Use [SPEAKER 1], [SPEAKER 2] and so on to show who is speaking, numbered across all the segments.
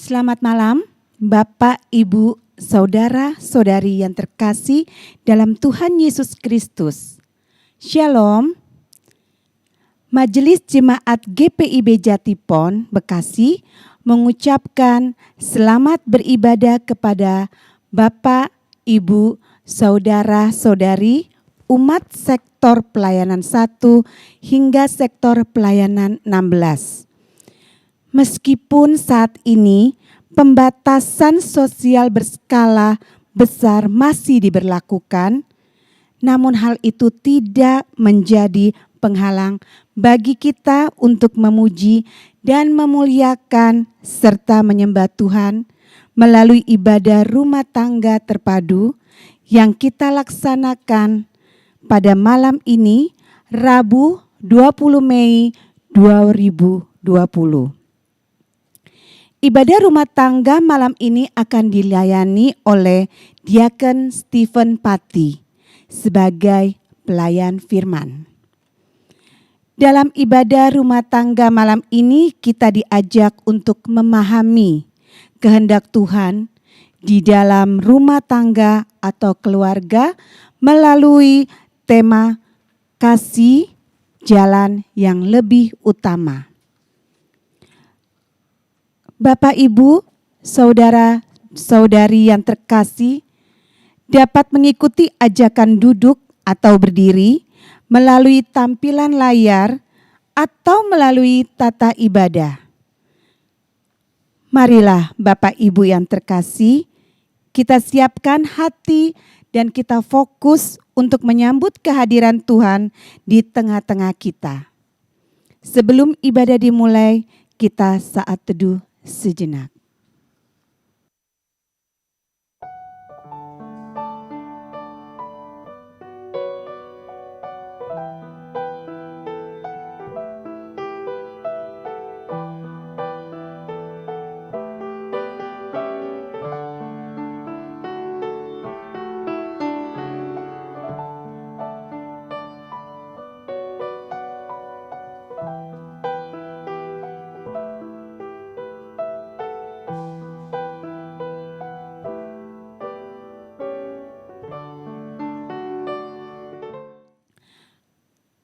[SPEAKER 1] Selamat malam, Bapak, Ibu, Saudara-saudari yang terkasih dalam Tuhan Yesus Kristus. Shalom. Majelis Jemaat GPIB Jatipon, Bekasi mengucapkan selamat beribadah kepada Bapak, Ibu, Saudara-saudari, umat sektor pelayanan 1 hingga sektor pelayanan 16. Meskipun saat ini pembatasan sosial berskala besar masih diberlakukan, namun hal itu tidak menjadi penghalang bagi kita untuk memuji dan memuliakan serta menyembah Tuhan melalui ibadah rumah tangga terpadu yang kita laksanakan pada malam ini, Rabu 20 Mei 2020. Ibadah rumah tangga malam ini akan dilayani oleh Diaken Stephen Pati sebagai pelayan firman. Dalam ibadah rumah tangga malam ini kita diajak untuk memahami kehendak Tuhan di dalam rumah tangga atau keluarga melalui tema kasih jalan yang lebih utama. Bapak, Ibu, saudara-saudari yang terkasih dapat mengikuti ajakan duduk atau berdiri melalui tampilan layar atau melalui tata ibadah. Marilah Bapak, Ibu yang terkasih, kita siapkan hati dan kita fokus untuk menyambut kehadiran Tuhan di tengah-tengah kita. Sebelum ibadah dimulai, kita saat teduh sejenak.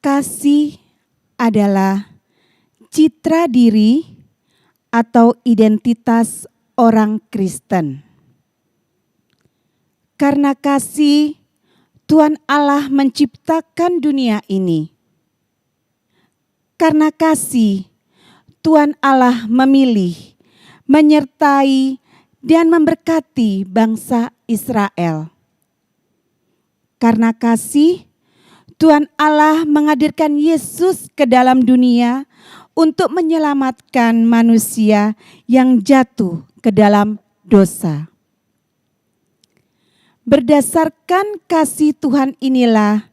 [SPEAKER 1] Kasih adalah citra diri atau identitas orang Kristen. Karena kasih, Tuhan Allah menciptakan dunia ini. Karena kasih, Tuhan Allah memilih, menyertai, dan memberkati bangsa Israel. Karena kasih, Tuhan Allah menghadirkan Yesus ke dalam dunia untuk menyelamatkan manusia yang jatuh ke dalam dosa. Berdasarkan kasih Tuhan inilah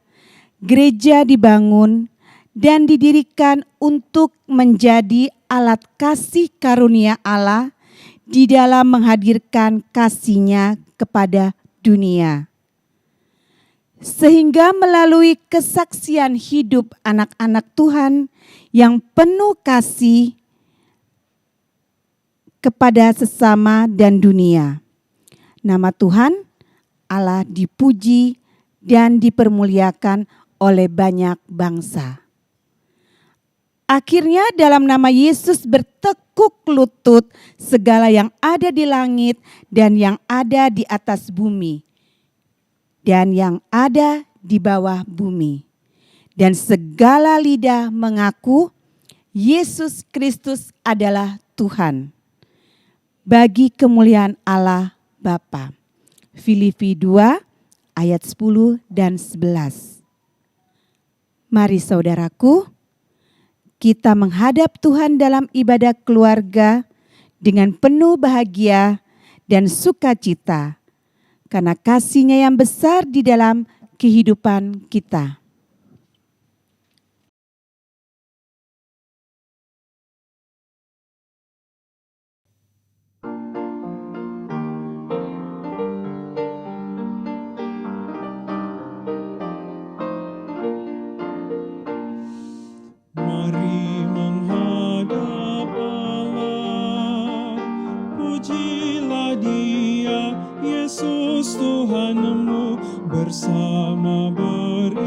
[SPEAKER 1] gereja dibangun dan didirikan untuk menjadi alat kasih karunia Allah di dalam menghadirkan kasih-Nya kepada dunia. Sehingga melalui kesaksian hidup anak-anak Tuhan yang penuh kasih kepada sesama dan dunia, nama Tuhan Allah dipuji dan dipermuliakan oleh banyak bangsa. Akhirnya dalam nama Yesus bertekuk lutut segala yang ada di langit dan yang ada di atas bumi dan yang ada di bawah bumi. Dan segala lidah mengaku Yesus Kristus adalah Tuhan, bagi kemuliaan Allah Bapa. Filipi 2 ayat 10 dan 11. Mari saudaraku, kita menghadap Tuhan dalam ibadah keluarga dengan penuh bahagia dan sukacita, karena kasih-Nya yang besar di dalam kehidupan kita.
[SPEAKER 2] Mari menghadap Allah, puji Yesus Tuhanmu, bersama beribadah.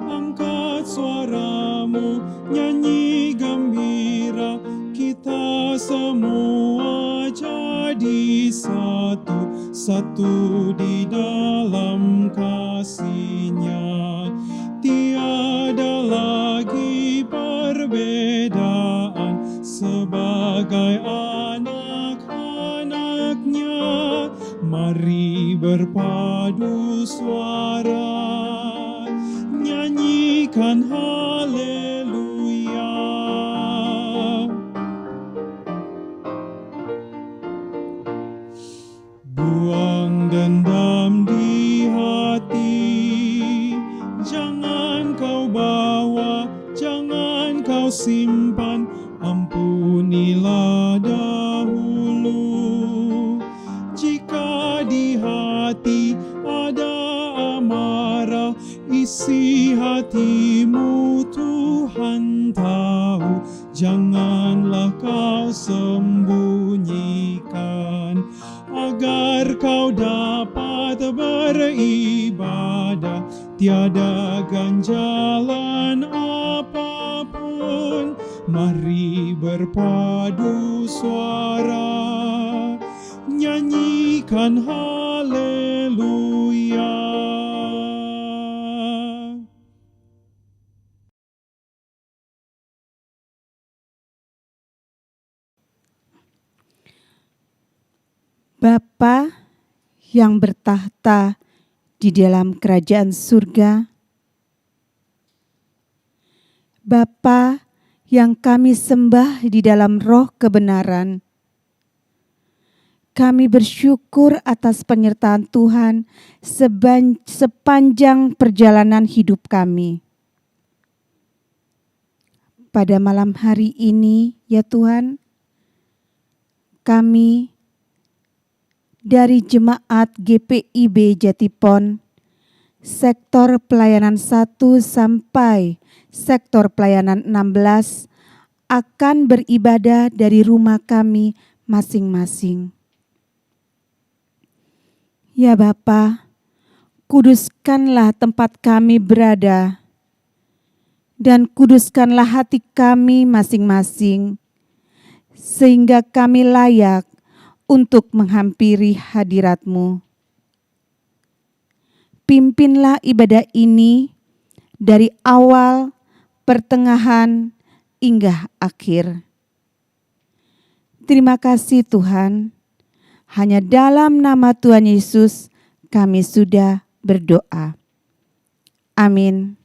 [SPEAKER 2] Angkat suaramu, nyanyi gembira, kita semua jadi satu di dalam kasih-Nya. Tiada lagi perbedaan, sebagai anak-anaknya. Mari berpadu suara, nyanyikan haleluya. Buang dendam di hati, jangan kau bawa, jangan kau simpan, ampunilah dahulu. Jika di hati ada amarah, isi hatimu Tuhan tahu, janganlah kau sembunyikan, agar kau dapat beribadah, tiada ganjalan apapun. Mari berpadu suara, nyanyikan haleluya.
[SPEAKER 1] Bapa yang bertahta di dalam kerajaan surga, Bapa yang kami sembah di dalam roh kebenaran, kami bersyukur atas penyertaan Tuhan sepanjang perjalanan hidup kami. Pada malam hari ini, ya Tuhan, kami dari Jemaat GPIB Jatipon, sektor pelayanan 1 sampai sektor pelayanan 16, akan beribadah dari rumah kami masing-masing. Ya Bapa, kuduskanlah tempat kami berada, dan kuduskanlah hati kami masing-masing, sehingga kami layak untuk menghampiri hadirat-Mu. Pimpinlah ibadah ini dari awal, pertengahan, hingga akhir. Terima kasih Tuhan, hanya dalam nama Tuhan Yesus kami sudah berdoa. Amin.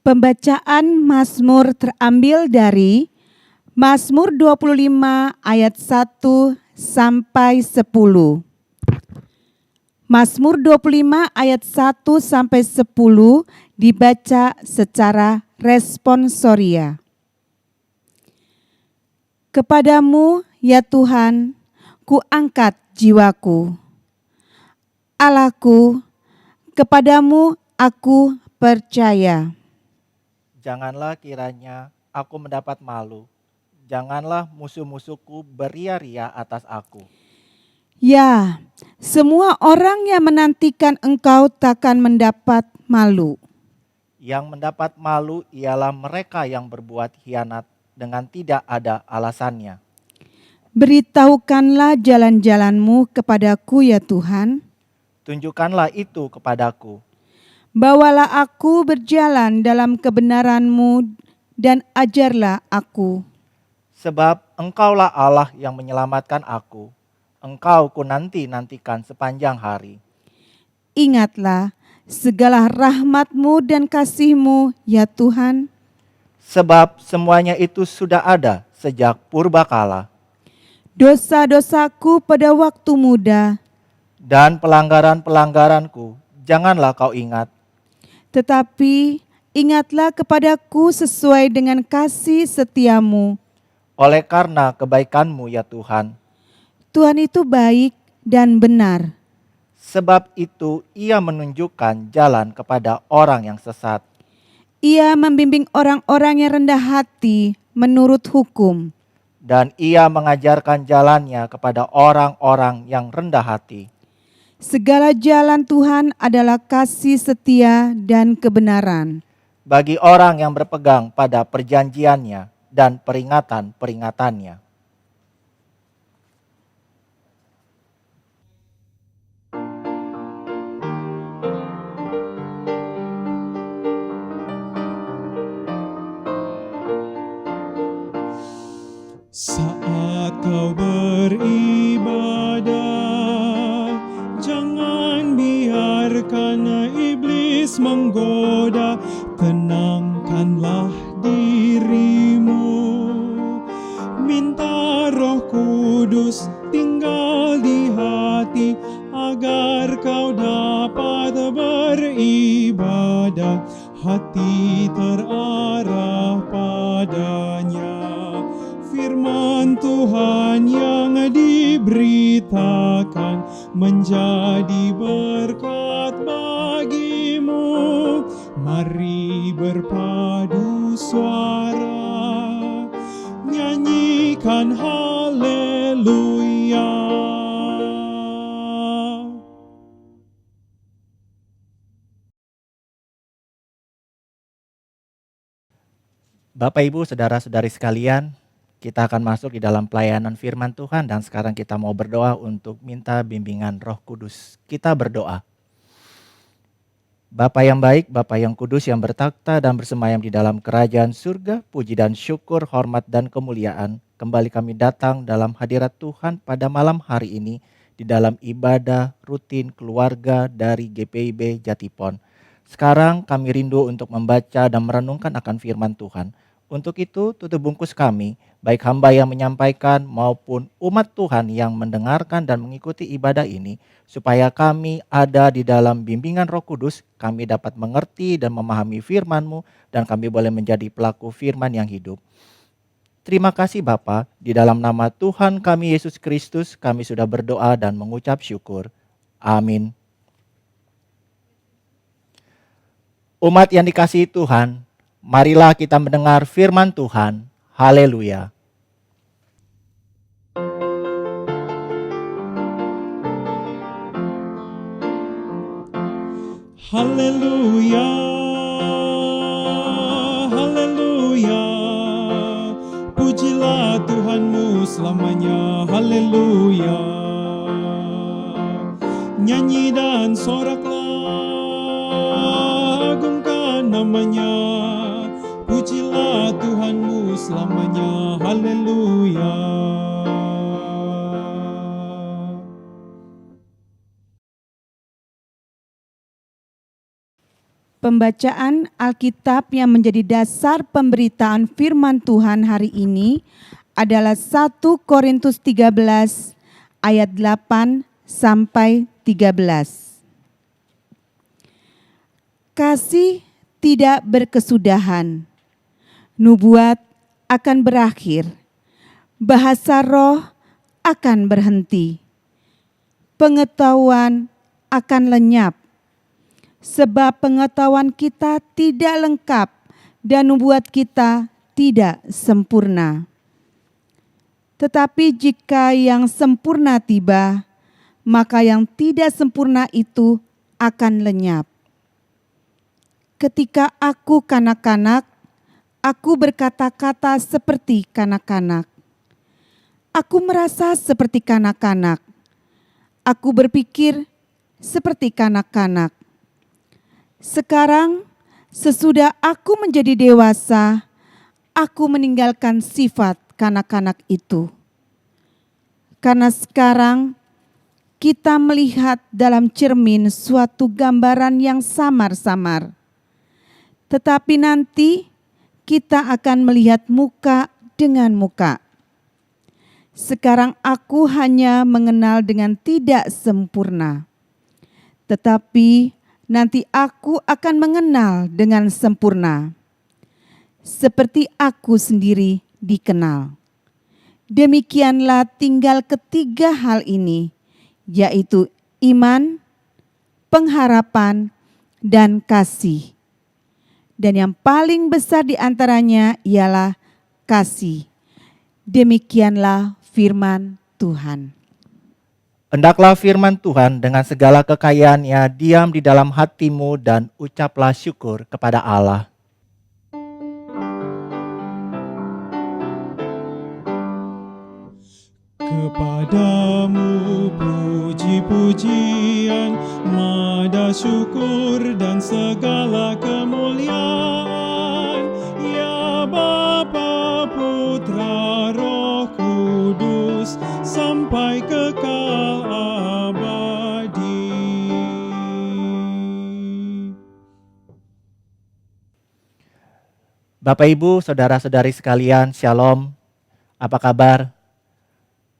[SPEAKER 1] Pembacaan Mazmur terambil dari Mazmur 25 ayat 1 sampai 10. Mazmur 25 ayat 1 sampai 10 dibaca secara responsoria. Kepadamu, ya Tuhan, ku angkat jiwaku. Allahku, kepadamu aku percaya.
[SPEAKER 3] Janganlah kiranya aku mendapat malu. Janganlah musuh-musuhku beria-ria atas aku.
[SPEAKER 1] Ya, semua orang yang menantikan Engkau takkan mendapat malu.
[SPEAKER 3] Yang mendapat malu ialah mereka yang berbuat khianat dengan tidak ada alasannya.
[SPEAKER 1] Beritahukanlah jalan-jalan-Mu kepadaku, ya Tuhan.
[SPEAKER 3] Tunjukkanlah itu kepadaku.
[SPEAKER 1] Bawalah aku berjalan dalam kebenaran-Mu dan ajarlah aku.
[SPEAKER 3] Sebab Engkaulah Allah yang menyelamatkan aku. Engkau ku nantikan sepanjang hari.
[SPEAKER 1] Ingatlah segala rahmat-Mu dan kasih-Mu, ya Tuhan.
[SPEAKER 3] Sebab semuanya itu sudah ada sejak purbakala.
[SPEAKER 1] Dosa-dosaku pada waktu muda,
[SPEAKER 3] Dan pelanggaran-pelanggaranku janganlah kau ingat.
[SPEAKER 1] tetapi ingatlah kepadaku sesuai dengan kasih setia-Mu.
[SPEAKER 3] Oleh karena kebaikan-Mu ya Tuhan.
[SPEAKER 1] Tuhan itu baik dan benar.
[SPEAKER 3] Sebab itu Ia menunjukkan jalan kepada orang yang sesat.
[SPEAKER 1] Ia membimbing orang-orang yang rendah hati menurut hukum.
[SPEAKER 3] dan Ia mengajarkan jalannya kepada orang-orang yang rendah hati.
[SPEAKER 1] Segala jalan Tuhan adalah kasih setia dan kebenaran.
[SPEAKER 3] Bagi orang yang berpegang pada perjanjiannya dan peringatan-peringatannya.
[SPEAKER 2] Saat kau beribadah, jangan biarkan iblis menggoda. Tenangkanlah dirimu, minta Roh Kudus tinggal di hati, agar kau dapat beribadah, hati terarah padanya. Firman Tuhan yang diberitakan menjadi berkat bagimu. Mari berpadu suara, nyanyikan haleluya.
[SPEAKER 3] Bapak, Ibu, saudara-saudari sekalian, kita akan masuk di dalam pelayanan firman Tuhan dan sekarang kita mau berdoa untuk minta bimbingan Roh Kudus. Kita berdoa. Bapa yang baik, Bapa yang kudus yang bertakhta dan bersemayam di dalam kerajaan surga, puji dan syukur, hormat dan kemuliaan, kembali kami datang dalam hadirat Tuhan pada malam hari ini di dalam ibadah rutin keluarga dari GPIB Jatipon. Sekarang kami rindu untuk membaca dan merenungkan akan firman Tuhan. Untuk itu tutup bungkus kami, baik hamba yang menyampaikan maupun umat Tuhan yang mendengarkan dan mengikuti ibadah ini, supaya kami ada di dalam bimbingan Roh Kudus, kami dapat mengerti dan memahami firman-Mu, dan kami boleh menjadi pelaku firman yang hidup. Terima kasih Bapa, di dalam nama Tuhan kami Yesus Kristus, kami sudah berdoa dan mengucap syukur. Amin. Umat yang dikasihi Tuhan, marilah kita mendengar firman Tuhan. Haleluya.
[SPEAKER 2] Haleluya, haleluya, pujilah Tuhanmu selamanya. Haleluya, nyanyi dan soraklah, agungkan namanya. Pujilah Tuhanmu selamanya. Haleluya.
[SPEAKER 1] Pembacaan Alkitab yang menjadi dasar pemberitaan firman Tuhan hari ini adalah 1 Korintus 13 ayat 8 sampai 13. Kasih tidak berkesudahan, nubuat akan berakhir, bahasa roh akan berhenti, pengetahuan akan lenyap, sebab pengetahuan kita tidak lengkap dan nubuat kita tidak sempurna. Tetapi jika yang sempurna tiba, maka yang tidak sempurna itu akan lenyap. Ketika aku kanak-kanak, aku berkata-kata seperti kanak-kanak. Aku merasa seperti kanak-kanak. Aku berpikir seperti kanak-kanak. Sekarang, sesudah aku menjadi dewasa, aku meninggalkan sifat kanak-kanak itu. Karena sekarang kita melihat dalam cermin suatu gambaran yang samar-samar. Tetapi nanti kita akan melihat muka dengan muka. Sekarang aku hanya mengenal dengan tidak sempurna. Tetapi nanti aku akan mengenal dengan sempurna, seperti aku sendiri dikenal. Demikianlah tinggal ketiga hal ini, yaitu iman, pengharapan, dan kasih. Dan yang paling besar di antaranya ialah kasih. Demikianlah firman Tuhan.
[SPEAKER 3] Hendaklah firman Tuhan dengan segala kekayaannya diam di dalam hatimu dan ucaplah syukur kepada Allah.
[SPEAKER 2] Kepadamu puji-pujian, nada syukur dan segala kemuliaan, ya Bapa, Putra, Roh Kudus, sampai kekal abadi.
[SPEAKER 3] Bapak Ibu, saudara-saudari sekalian, Shalom. Apa kabar?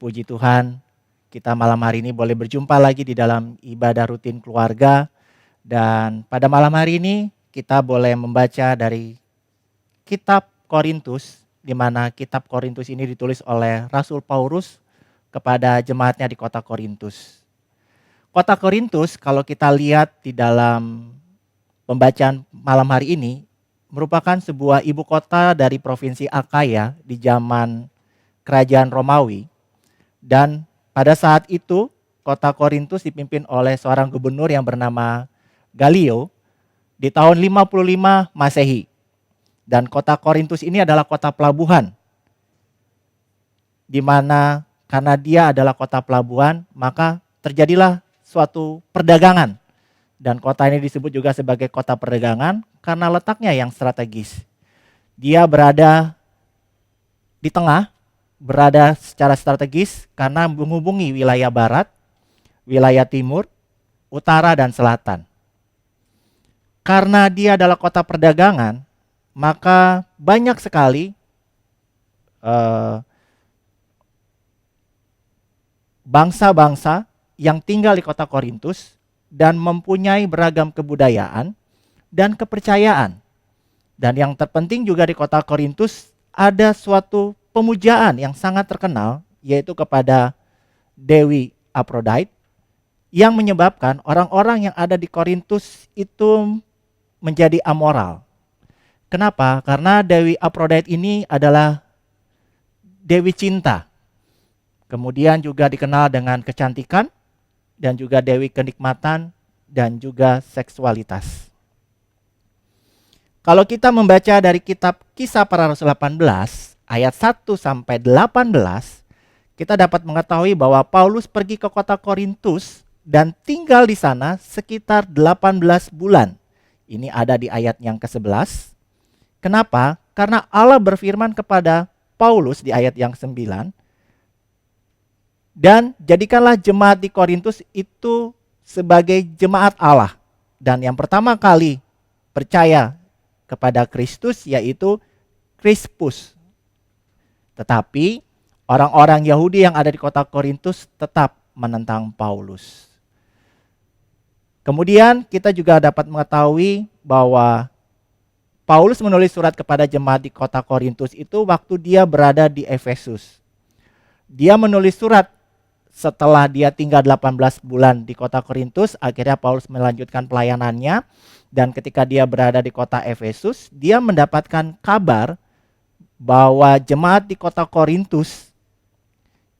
[SPEAKER 3] Puji Tuhan, kita malam hari ini boleh berjumpa lagi di dalam ibadah rutin keluarga. Dan pada malam hari ini kita boleh membaca dari kitab Korintus, di mana kitab Korintus ini ditulis oleh Rasul Paulus kepada jemaatnya di kota Korintus. Kota Korintus kalau kita lihat di dalam pembacaan malam hari ini merupakan sebuah ibu kota dari provinsi Akaya di zaman kerajaan Romawi. Dan pada saat itu kota Korintus dipimpin oleh seorang gubernur yang bernama Galio di tahun 55 Masehi. Dan kota Korintus ini adalah kota pelabuhan. Di mana karena dia adalah kota pelabuhan, maka terjadilah suatu perdagangan. Dan kota ini disebut juga sebagai kota perdagangan karena letaknya yang strategis. Dia berada di tengah, berada secara strategis karena menghubungi wilayah barat, wilayah timur, utara, dan selatan. Karena dia adalah kota perdagangan, maka banyak sekali bangsa-bangsa yang tinggal di kota Korintus dan mempunyai beragam kebudayaan dan kepercayaan. Dan yang terpenting juga di kota Korintus ada suatu pemujaan yang sangat terkenal, yaitu kepada Dewi Aphrodite, yang menyebabkan orang-orang yang ada di Korintus itu menjadi amoral. Kenapa? Karena Dewi Aphrodite ini adalah Dewi cinta. Kemudian juga dikenal dengan kecantikan, dan juga Dewi kenikmatan, dan juga seksualitas. Kalau kita membaca dari kitab Kisah Para Rasul 18, ayat 1 sampai 18, kita dapat mengetahui bahwa Paulus pergi ke kota Korintus dan tinggal di sana sekitar 18 bulan. Ini ada di ayat yang ke-11. Kenapa? Karena Allah berfirman kepada Paulus di ayat yang 9, dan jadikanlah jemaat di Korintus itu sebagai jemaat Allah. Dan yang pertama kali percaya kepada Kristus yaitu Krispus. Tetapi orang-orang Yahudi yang ada di kota Korintus tetap menentang Paulus. Kemudian kita juga dapat mengetahui bahwa Paulus menulis surat kepada jemaat di kota Korintus itu waktu dia berada di Efesus. Dia menulis surat setelah dia tinggal 18 bulan di kota Korintus, akhirnya Paulus melanjutkan pelayanannya. Dan ketika dia berada di kota Efesus, dia mendapatkan kabar bahwa jemaat di kota Korintus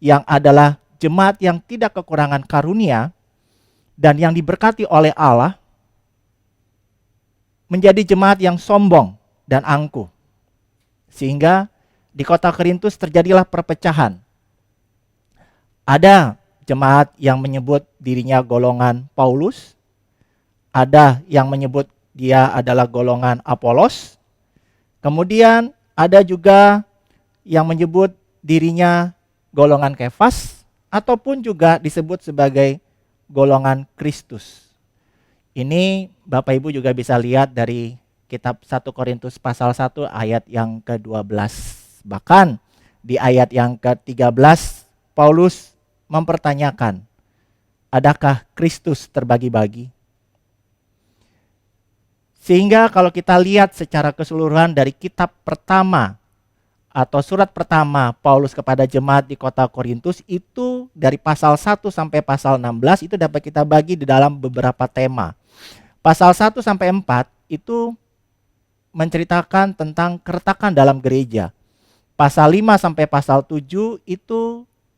[SPEAKER 3] yang adalah jemaat yang tidak kekurangan karunia dan yang diberkati oleh Allah menjadi jemaat yang sombong dan angkuh. Sehingga di kota Korintus terjadilah perpecahan. Ada jemaat yang menyebut dirinya golongan Paulus, ada yang menyebut dia adalah golongan Apolos, kemudian ada juga yang menyebut dirinya golongan Kefas, ataupun juga disebut sebagai golongan Kristus. Ini Bapak Ibu juga bisa lihat dari kitab 1 Korintus pasal 1 ayat yang ke-12. Bahkan di ayat yang ke-13 Paulus mempertanyakan, adakah Kristus terbagi-bagi? Sehingga kalau kita lihat secara keseluruhan dari kitab pertama atau surat pertama Paulus kepada jemaat di kota Korintus itu dari pasal 1 sampai pasal 16 itu dapat kita bagi di dalam beberapa tema. Pasal 1 sampai 4 itu menceritakan tentang keretakan dalam gereja. Pasal 5 sampai pasal 7 itu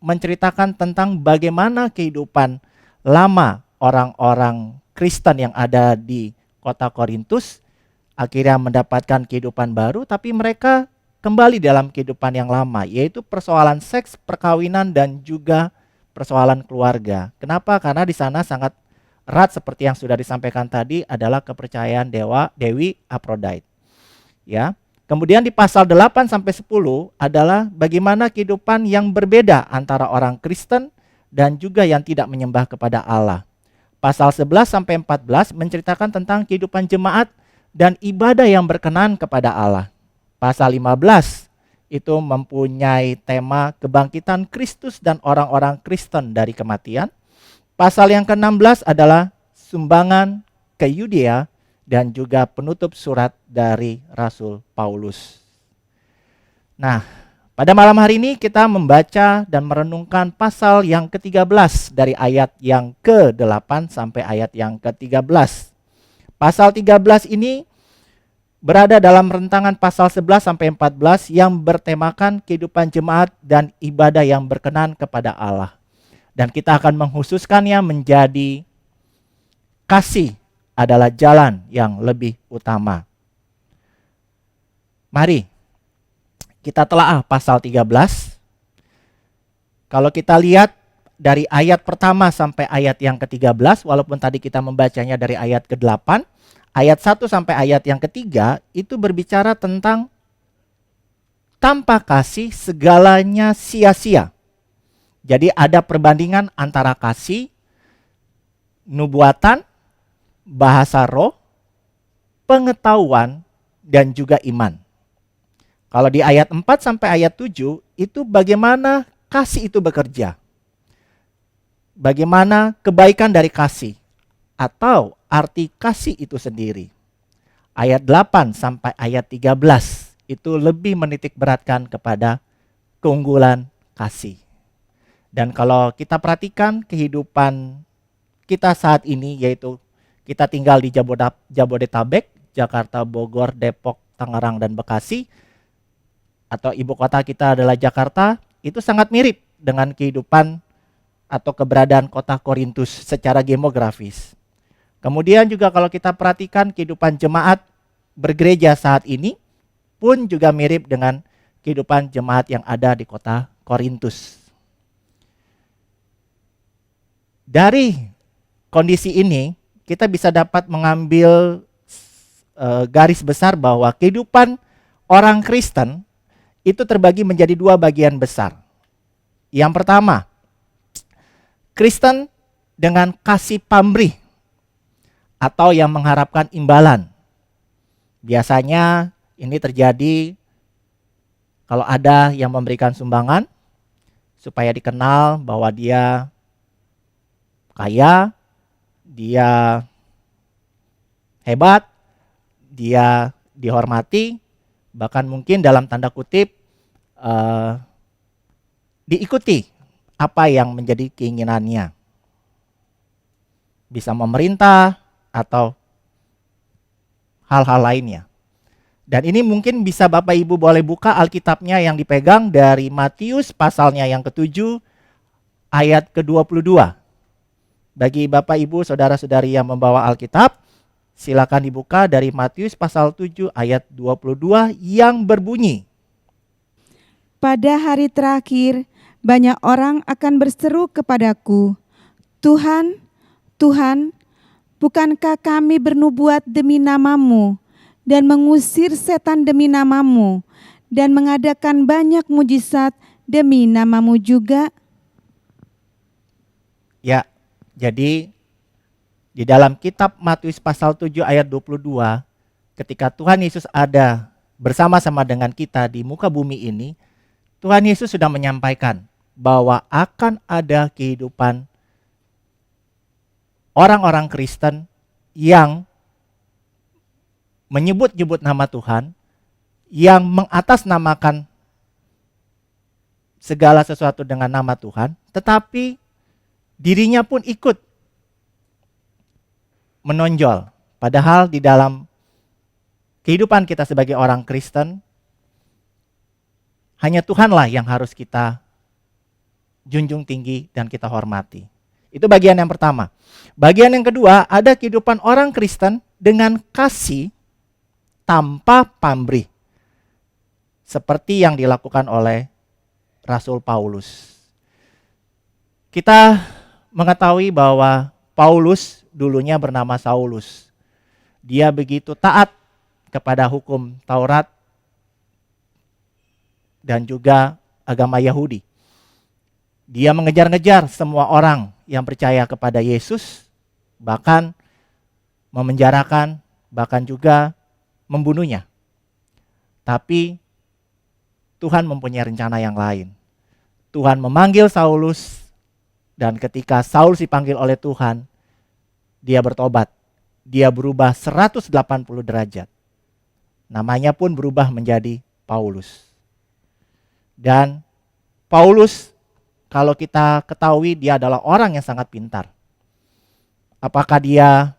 [SPEAKER 3] menceritakan tentang bagaimana kehidupan lama orang-orang Kristen yang ada di kota Korintus akhirnya mendapatkan kehidupan baru, tapi mereka kembali dalam kehidupan yang lama, yaitu persoalan seks, perkawinan, dan juga persoalan keluarga. Kenapa? Karena di sana sangat erat seperti yang sudah disampaikan tadi adalah kepercayaan Dewi Aphrodite. Ya. Kemudian di pasal 8 sampai 10 adalah bagaimana kehidupan yang berbeda antara orang Kristen dan juga yang tidak menyembah kepada Allah. Pasal 11 sampai 14 menceritakan tentang kehidupan jemaat dan ibadah yang berkenan kepada Allah. Pasal 15 itu mempunyai tema kebangkitan Kristus dan orang-orang Kristen dari kematian. Pasal yang ke-16 adalah sumbangan ke Yudea dan juga penutup surat dari Rasul Paulus. Nah, pada malam hari ini kita membaca dan merenungkan pasal yang ke-13 dari ayat yang ke-8 sampai ayat yang ke-13. Pasal 13 ini berada dalam rentangan pasal 11 sampai 14 yang bertemakan kehidupan jemaat dan ibadah yang berkenan kepada Allah. Dan kita akan menghususkannya menjadi kasih adalah jalan yang lebih utama. Mari kita telaah pasal 13. Kalau kita lihat dari ayat pertama sampai ayat yang ke-13, walaupun tadi kita membacanya dari ayat ke-8, ayat 1 sampai ayat yang ketiga itu berbicara tentang tanpa kasih segalanya sia-sia. Jadi ada perbandingan antara kasih, nubuatan, bahasa roh, pengetahuan, dan juga iman. Kalau di ayat 4 sampai ayat 7 itu bagaimana kasih itu bekerja. Bagaimana kebaikan dari kasih atau arti kasih itu sendiri. Ayat 8 sampai ayat 13 itu lebih menitik beratkan kepada keunggulan kasih. Dan kalau kita perhatikan kehidupan kita saat ini, yaitu kita tinggal di Jabodetabek, Jakarta, Bogor, Depok, Tangerang, dan Bekasi, atau ibu kota kita adalah Jakarta, itu sangat mirip dengan kehidupan atau keberadaan kota Korintus secara demografis. Kemudian juga kalau kita perhatikan kehidupan jemaat bergereja saat ini pun juga mirip dengan kehidupan jemaat yang ada di kota Korintus. Dari kondisi ini kita bisa dapat mengambil garis besar bahwa kehidupan orang Kristen itu terbagi menjadi dua bagian besar. Yang pertama, Kristen dengan kasih pamrih atau yang mengharapkan imbalan. Biasanya ini terjadi kalau ada yang memberikan sumbangan supaya dikenal bahwa dia kaya, dia hebat, dia dihormati, bahkan mungkin dalam tanda kutip diikuti apa yang menjadi keinginannya. Bisa memerintah atau hal-hal lainnya. Dan ini mungkin bisa Bapak Ibu boleh buka Alkitabnya yang dipegang dari Matius pasalnya yang ke-7 ayat ke-22. Bagi Bapak Ibu saudara-saudari yang membawa Alkitab, silakan dibuka dari Matius pasal 7 ayat 22 yang berbunyi.
[SPEAKER 1] Pada hari terakhir, banyak orang akan berseru kepadaku, Tuhan, Tuhan, bukankah kami bernubuat demi nama-Mu dan mengusir setan demi nama-Mu dan mengadakan banyak mujizat demi nama-Mu juga?
[SPEAKER 3] Ya, jadi di dalam kitab Matius pasal 7 ayat 22, ketika Tuhan Yesus ada bersama-sama dengan kita di muka bumi ini, Tuhan Yesus sudah menyampaikan bahwa akan ada kehidupan orang-orang Kristen yang menyebut-nyebut nama Tuhan, yang mengatasnamakan segala sesuatu dengan nama Tuhan, tetapi dirinya pun ikut menonjol. Padahal di dalam kehidupan kita sebagai orang Kristen, Hanya Tuhanlah yang harus kita junjung tinggi dan kita hormati. Itu bagian yang pertama. Bagian yang kedua, ada kehidupan orang Kristen dengan kasih tanpa pamrih. Seperti yang dilakukan oleh Rasul Paulus. Kita mengetahui bahwa Paulus dulunya bernama Saulus. Dia begitu taat kepada hukum Taurat dan juga agama Yahudi. Dia mengejar-ngejar semua orang yang percaya kepada Yesus, bahkan memenjarakan, bahkan juga membunuhnya. Tapi Tuhan mempunyai rencana yang lain. Tuhan memanggil Saulus, dan ketika Saulus dipanggil oleh Tuhan, dia bertobat. Dia berubah 180 derajat. Namanya pun berubah menjadi Paulus. Dan Paulus, kalau kita ketahui, dia adalah orang yang sangat pintar. Apakah dia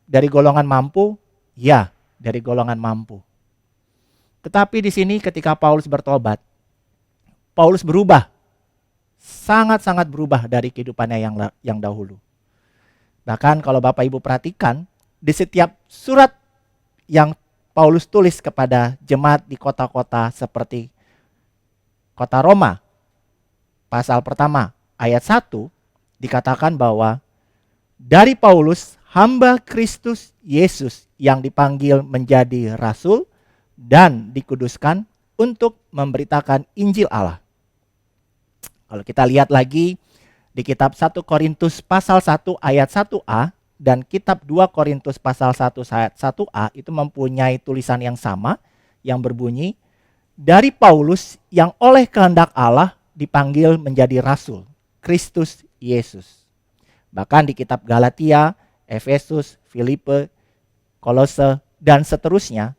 [SPEAKER 3] dari golongan mampu? Ya, dari golongan mampu. Tetapi di sini ketika Paulus bertobat, Paulus berubah. Sangat-sangat berubah dari kehidupannya yang dahulu. Bahkan kalau Bapak Ibu perhatikan, di setiap surat yang Paulus tulis kepada jemaat di kota-kota seperti kota Roma, pasal pertama ayat 1, dikatakan bahwa dari Paulus, hamba Kristus Yesus yang dipanggil menjadi rasul dan dikuduskan untuk memberitakan Injil Allah. Kalau kita lihat lagi di kitab 1 Korintus pasal 1 ayat 1a dan kitab 2 Korintus pasal 1 ayat 1a itu mempunyai tulisan yang sama yang berbunyi, dari Paulus yang oleh kehendak Allah dipanggil menjadi rasul, Kristus Yesus. Bahkan di kitab Galatia, Efesus, Filipi, Kolose, dan seterusnya,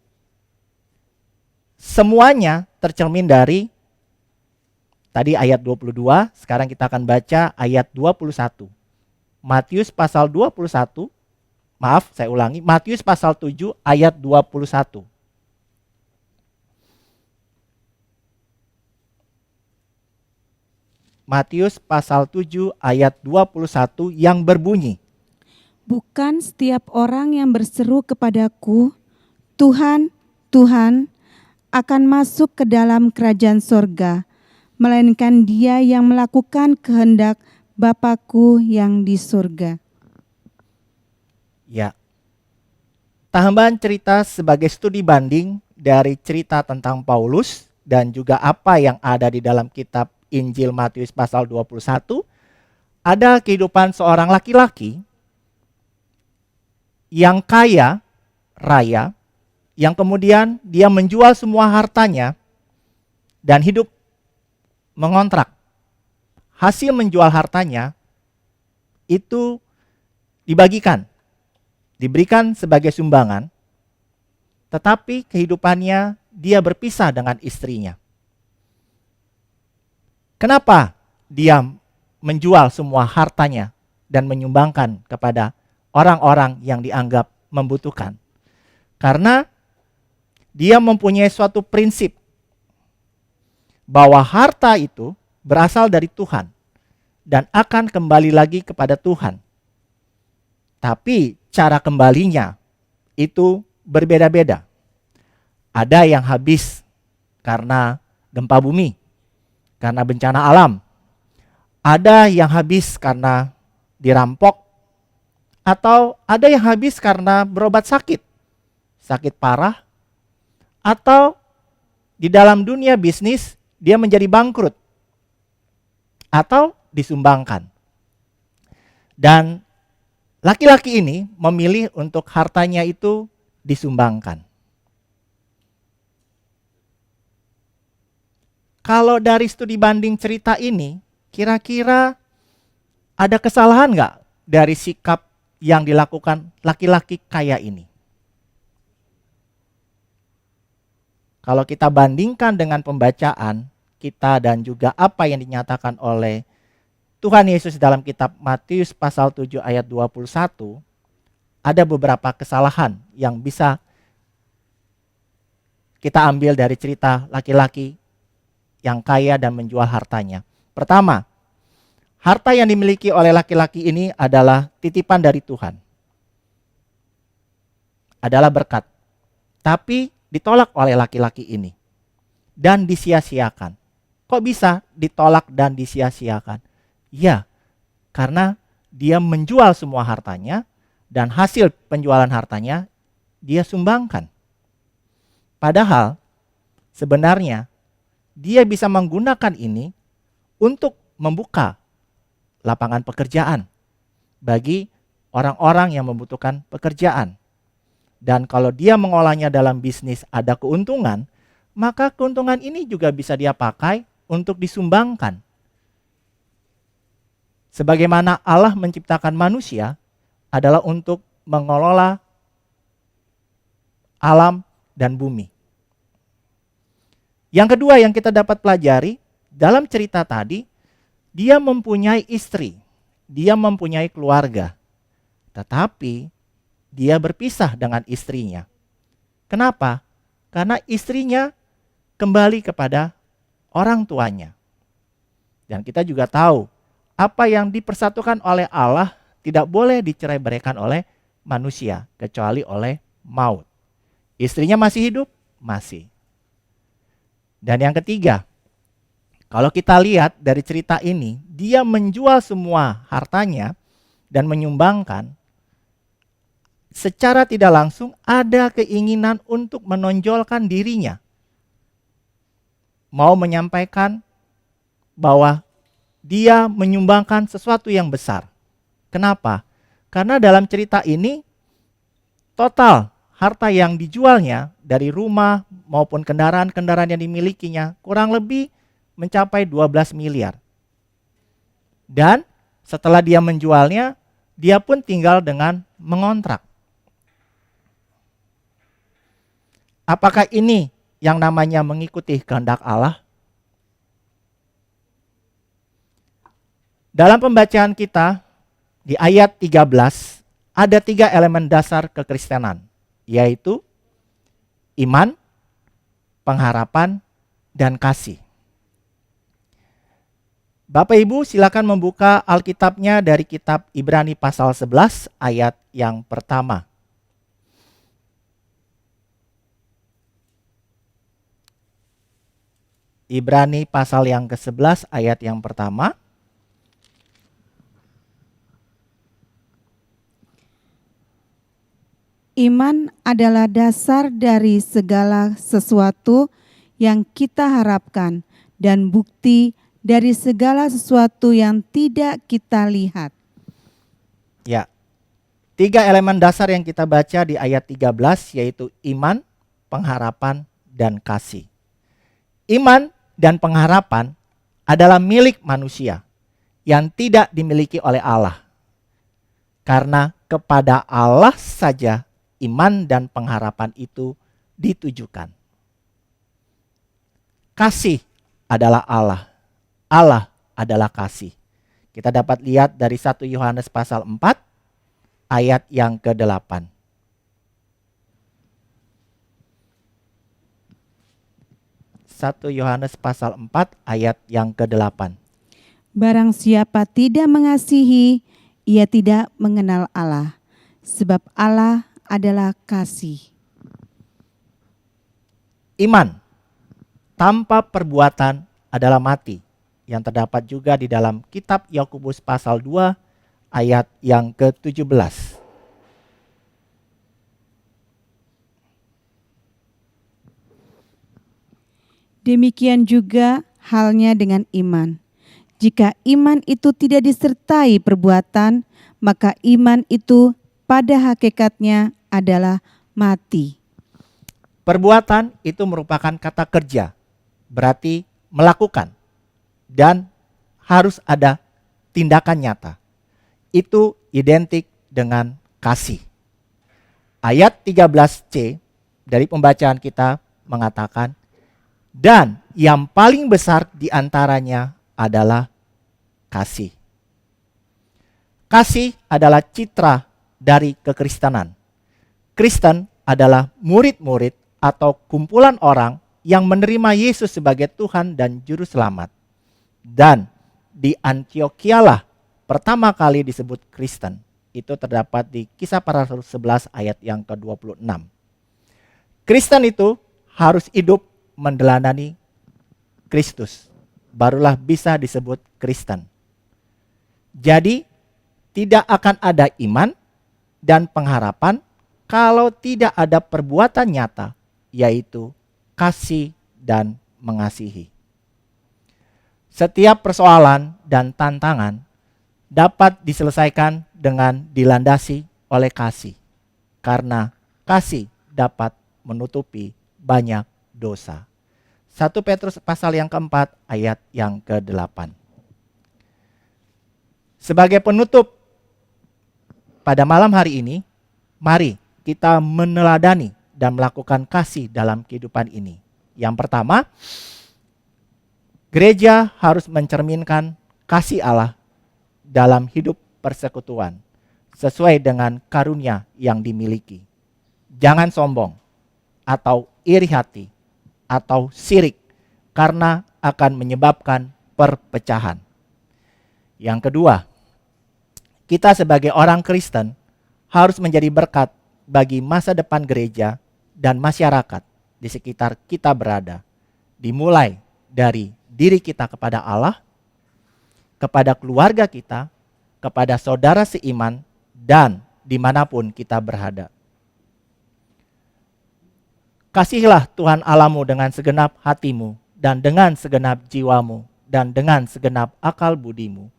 [SPEAKER 3] semuanya tercermin dari tadi ayat 22, sekarang kita akan baca ayat 21. Matius pasal 21, saya ulangi, Matius pasal 7 ayat 21. Matius pasal 7 ayat 21 yang berbunyi,
[SPEAKER 1] Bukan setiap orang yang berseru kepadaku, Tuhan, Tuhan, akan masuk ke dalam kerajaan sorga, melainkan dia yang melakukan kehendak Bapa-Ku yang di surga.
[SPEAKER 3] ya. Tambahan cerita sebagai studi banding dari cerita tentang Paulus dan juga apa yang ada di dalam kitab Injil Matius pasal 21, ada kehidupan seorang laki-laki yang kaya raya, yang kemudian dia menjual semua hartanya dan hidup mengontrak. Hasil menjual hartanya itu dibagikan, diberikan sebagai sumbangan, tetapi kehidupannya dia berpisah dengan istrinya. Kenapa dia menjual semua hartanya dan menyumbangkan kepada orang-orang yang dianggap membutuhkan? Karena dia mempunyai suatu prinsip bahwa harta itu berasal dari Tuhan dan akan kembali lagi kepada Tuhan. Tapi cara kembalinya itu berbeda-beda. Ada yang habis karena gempa bumi, karena bencana alam. Ada yang habis karena dirampok, atau ada yang habis karena berobat sakit parah, atau di dalam dunia bisnis dia menjadi bangkrut, atau disumbangkan. Dan laki-laki ini memilih untuk hartanya itu disumbangkan. Kalau dari studi banding cerita ini, kira-kira ada kesalahan nggak dari sikap yang dilakukan laki-laki kaya ini? Kalau kita bandingkan dengan pembacaan kita dan juga apa yang dinyatakan oleh Tuhan Yesus dalam kitab Matius pasal 7 ayat 21, ada beberapa kesalahan yang bisa kita ambil dari cerita laki-laki yang kaya dan menjual hartanya. Pertama, harta yang dimiliki oleh laki-laki ini adalah titipan dari Tuhan. Adalah berkat. Tapi ditolak oleh laki-laki ini. Dan disia-siakan. Kok bisa ditolak dan disia-siakan? Ya, karena dia menjual semua hartanya dan hasil penjualan hartanya dia sumbangkan. Padahal sebenarnya dia bisa menggunakan ini untuk membuka lapangan pekerjaan bagi orang-orang yang membutuhkan pekerjaan. Dan kalau dia mengolahnya dalam bisnis ada keuntungan, maka keuntungan ini juga bisa dia pakai untuk disumbangkan. Sebagaimana Allah menciptakan manusia adalah untuk mengelola alam dan bumi. Yang kedua yang kita dapat pelajari dalam cerita tadi, dia mempunyai istri, dia mempunyai keluarga. Tetapi dia berpisah dengan istrinya. Kenapa? Karena istrinya kembali kepada orang tuanya. Dan kita juga tahu, apa yang dipersatukan oleh Allah tidak boleh dicerai-beraikan oleh manusia, kecuali oleh maut. Istrinya masih hidup? Masih. Dan yang ketiga, kalau kita lihat dari cerita ini, dia menjual semua hartanya dan menyumbangkan. Secara tidak langsung ada keinginan untuk menonjolkan dirinya. Mau menyampaikan bahwa dia menyumbangkan sesuatu yang besar. Kenapa? Karena dalam cerita ini total harta yang dijualnya dari rumah maupun kendaraan-kendaraan yang dimilikinya kurang lebih mencapai 12 miliar. Dan setelah dia menjualnya, dia pun tinggal dengan mengontrak. Apakah ini yang namanya mengikuti kehendak Allah? Dalam pembacaan kita di ayat 13 ada 3 elemen dasar kekristenan, yaitu iman, pengharapan, dan kasih. Bapak Ibu silakan membuka Alkitabnya dari kitab Ibrani pasal 11 ayat yang pertama. Ibrani pasal yang ke-11 ayat yang pertama.
[SPEAKER 1] Iman adalah dasar dari segala sesuatu yang kita harapkan dan bukti dari segala sesuatu yang tidak kita lihat.
[SPEAKER 3] Ya, 3 elemen dasar yang kita baca di ayat 13 yaitu iman, pengharapan, dan kasih. Iman dan pengharapan adalah milik manusia yang tidak dimiliki oleh Allah. Karena kepada Allah saja iman dan pengharapan itu ditujukan. Kasih adalah Allah. Allah adalah kasih. Kita dapat lihat dari 1 Yohanes pasal 4 ayat yang ke-8. 1 Yohanes pasal 4 ayat yang ke-8.
[SPEAKER 1] Barang siapa tidak mengasihi, ia tidak mengenal Allah, sebab Allah adalah kasih.
[SPEAKER 3] Iman tanpa perbuatan adalah mati, yang terdapat juga di dalam kitab Yakobus pasal 2 ayat yang ke-17.
[SPEAKER 1] Demikian juga halnya dengan iman. Jika iman itu tidak disertai perbuatan, maka iman itu pada hakikatnya adalah mati.
[SPEAKER 3] Perbuatan itu merupakan kata kerja, berarti melakukan, dan harus ada tindakan nyata. Itu identik dengan kasih. Ayat 13c dari pembacaan kita mengatakan, dan yang paling besar di antaranya adalah kasih. Kasih adalah citra dari kekristenan. Kristen adalah murid-murid atau kumpulan orang yang menerima Yesus sebagai Tuhan dan Juru Selamat. Dan di Antiochialah pertama kali disebut Kristen. Itu terdapat di Kisah Para Rasul 11 ayat yang ke-26. Kristen itu harus hidup meneladani Kristus. Barulah bisa disebut Kristen. Jadi tidak akan ada iman dan pengharapan kalau tidak ada perbuatan nyata, yaitu kasih dan mengasihi. Setiap persoalan dan tantangan dapat diselesaikan dengan dilandasi oleh kasih, karena kasih dapat menutupi banyak dosa. 1 Petrus pasal yang keempat ayat yang ke-8. Sebagai penutup pada malam hari ini, mari kita meneladani dan melakukan kasih dalam kehidupan ini. Yang pertama, gereja harus mencerminkan kasih Allah dalam hidup persekutuan sesuai dengan karunia yang dimiliki. Jangan sombong atau iri hati atau sirik karena akan menyebabkan perpecahan. Yang kedua, kita sebagai orang Kristen harus menjadi berkat bagi masa depan gereja dan masyarakat di sekitar kita berada. Dimulai dari diri kita kepada Allah, kepada keluarga kita, kepada saudara seiman, dan dimanapun kita berada. Kasihilah Tuhan Allahmu dengan segenap hatimu, dan dengan segenap jiwamu, dan dengan segenap akal budimu.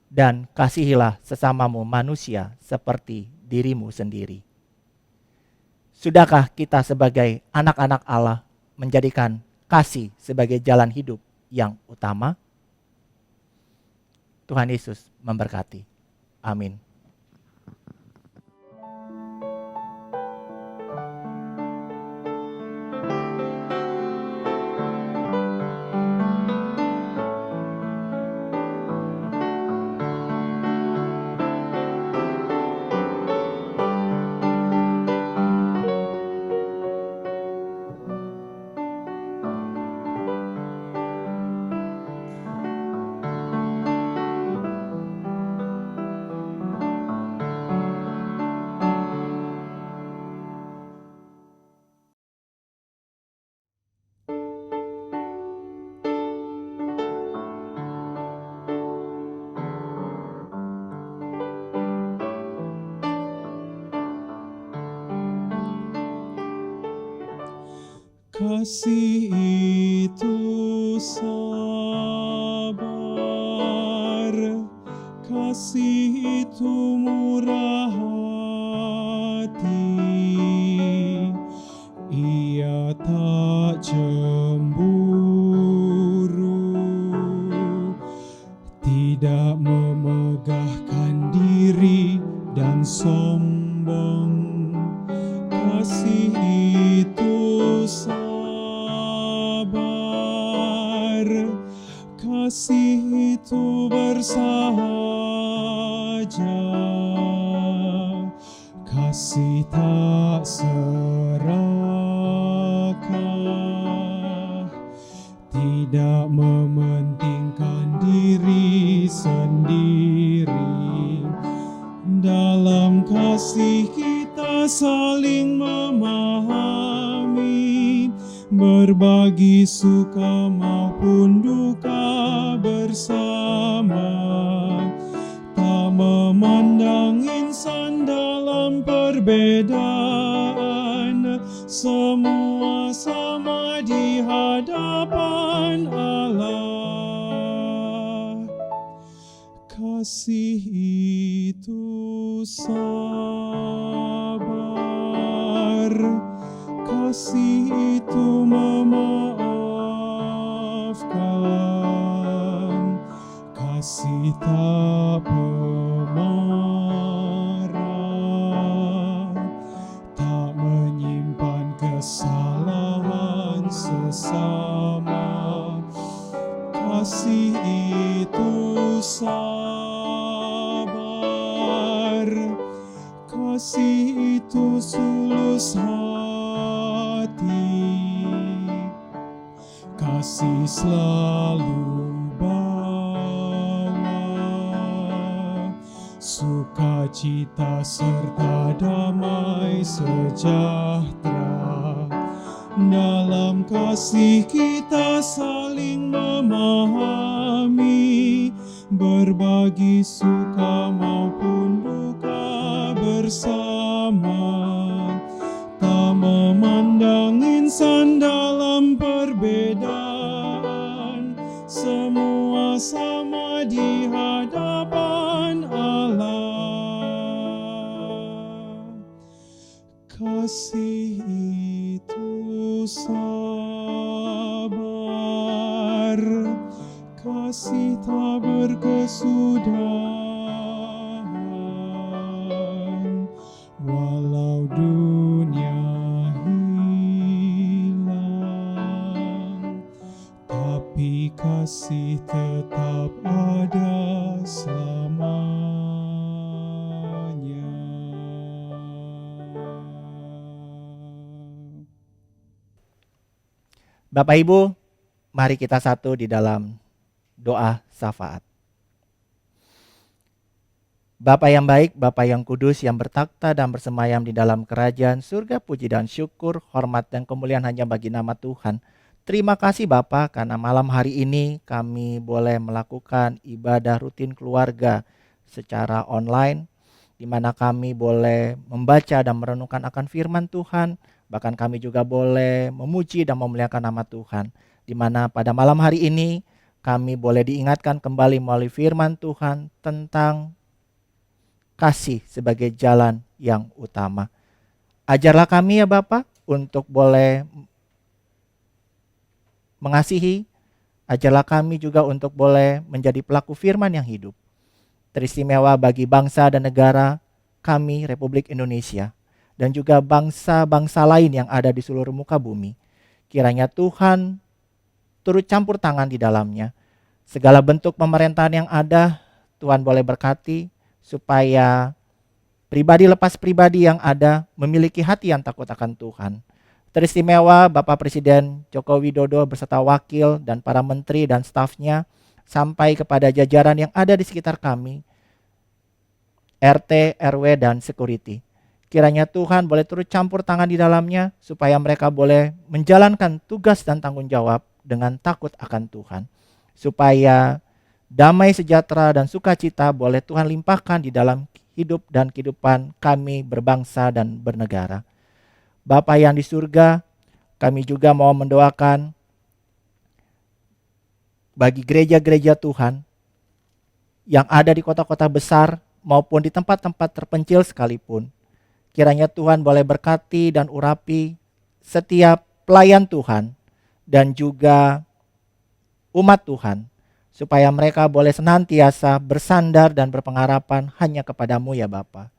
[SPEAKER 3] Dan kasihilah sesamamu manusia seperti dirimu sendiri. Sudahkah kita sebagai anak-anak Allah menjadikan kasih sebagai jalan hidup yang utama? Tuhan Yesus memberkati. Amin.
[SPEAKER 2] Kasih itu sabar, kasih itu murah hati, ia tak cemburu, tidak memegahkan diri dan sombong. Kasih itu sabar, kasih itu bersahaja, kasih tak serakah, tidak mementingkan diri sendiri. Dalam kasih kita saling memahami, berbagi suka maupun duka bersama, tak memandang insan dalam perbedaan, semua sama di hadapan Allah. Kasih itu sabar, kasih itu memaafkan, kasih tak pemarah, tak menyimpan kesalahan sesama. Kasih itu sabar, kasih itu tulus hati, kasih selalu bawa, sukacita serta damai sejahtera. Dalam kasih kita saling memahami, berbagi suka maupun duka bersama. Tak memandang insan dalam perbedaan, semua sama di hadapan Allah. Kasih itu sabar, kasih tak berkesudahan, walau dunia hilang, tapi kasih tetap ada selamanya.
[SPEAKER 3] Bapak Ibu, mari kita satu di dalam doa syafaat. Bapa yang baik, Bapa yang kudus, yang bertakhta dan bersemayam di dalam kerajaan surga, puji dan syukur, hormat dan kemuliaan hanya bagi nama Tuhan. Terima kasih Bapa, karena malam hari ini kami boleh melakukan ibadah rutin keluarga secara online, di mana kami boleh membaca dan merenungkan akan firman Tuhan. Bahkan kami juga boleh memuji dan memuliakan nama Tuhan, di mana pada malam hari ini kami boleh diingatkan kembali melalui firman Tuhan tentang kasih sebagai jalan yang utama. Ajarlah kami ya Bapa untuk boleh mengasihi, ajarlah kami juga untuk boleh menjadi pelaku firman yang hidup. Teristimewa bagi bangsa dan negara kami Republik Indonesia, dan juga bangsa-bangsa lain yang ada di seluruh muka bumi. Kiranya Tuhan turut campur tangan di dalamnya. Segala bentuk pemerintahan yang ada, Tuhan boleh berkati, supaya pribadi lepas pribadi yang ada memiliki hati yang takut akan Tuhan. Teristimewa Bapak Presiden Joko Widodo beserta wakil dan para menteri dan stafnya, sampai kepada jajaran yang ada di sekitar kami, RT, RW, dan security. Kiranya Tuhan boleh turut campur tangan di dalamnya, supaya mereka boleh menjalankan tugas dan tanggung jawab dengan takut akan Tuhan. Supaya damai sejahtera dan sukacita boleh Tuhan limpahkan di dalam hidup dan kehidupan kami berbangsa dan bernegara. Bapa yang di surga, kami juga mau mendoakan bagi gereja-gereja Tuhan yang ada di kota-kota besar maupun di tempat-tempat terpencil sekalipun. Kiranya Tuhan boleh berkati dan urapi setiap pelayan Tuhan dan juga umat Tuhan, supaya mereka boleh senantiasa bersandar dan berpengharapan hanya kepadamu ya Bapa.